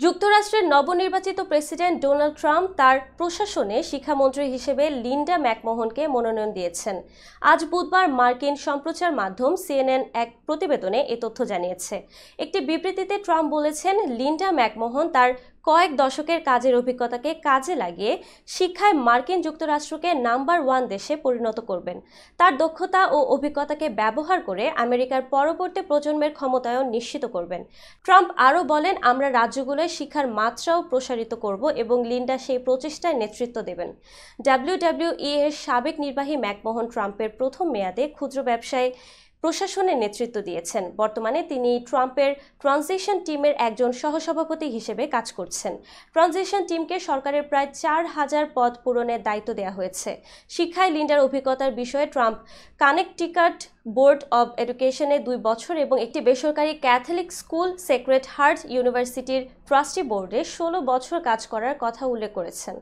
যুক্তরাষ্ট্রের নবনির্বাচিত president Donald Trump তার প্রশাসনে শিক্ষামন্ত্রী হিসেবে লিন্ডা ম্যাকমোহনকে মনোনয়ন দিয়েছেন। আজ বুধবার মার্কিন সম্প্রচার মাধ্যম সিএনএন এক প্রতিবেদনে এ তথ্য জানিয়েছে। একটি বিবৃতিতে ট্রাম্প বলেছেন, লিন্ডা ম্যাকমোহন তার কয়েক দশকের কাজের অভিজ্ঞতাকে কাজে লাগিয়ে শিক্ষায় মার্কিন যুক্তরাষ্ট্রকে নাম্বার 1 দেশে পরিণত করবেন। তার দক্ষতা ও অভিজ্ঞতাকে ব্যবহার করে আমেরিকার পরবর্তী প্রজন্মের ক্ষমতায়ন নিশ্চিত করবেন। ট্রাম্প আরও বলেন, আমরা রাজ্যগুলোয় শিক্ষার মাত্রাও প্রসারিত করব এবং লিন্ডা সেই প্রচেষ্টায় নেতৃত্ব দেবেন। ডাব্লিউডাব্লিউই এর সাবেক নির্বাহী ম্যাকমোহন ট্রাম্পের প্রথম মেয়াদে ক্ষুদ্র ব্যবসায় প্রশাসনের নেতৃত্ব দিয়েছেন। বর্তমানে তিনি ট্রাম্পের ট্রানজিশন টিমের একজন সহসভাপতি হিসেবে কাজ করছেন। ট্রানজিশন টিমকে সরকারের প্রায় 4000 পদ পূরণের দায়িত্ব দেওয়া হয়েছে। শিক্ষায় লিন্ডার অভিজ্ঞতার বিষয়ে ট্রাম্প কানেকটিকাট বোর্ড অব এডুকেশনে 2 বছর এবং একটি বেসরকারি ক্যাথলিক স্কুল সেক্রেড হার্ট ইউনিভার্সিটির ট্রাস্টি বোর্ডে 16 বছর কাজ করার কথা উল্লেখ করেছেন।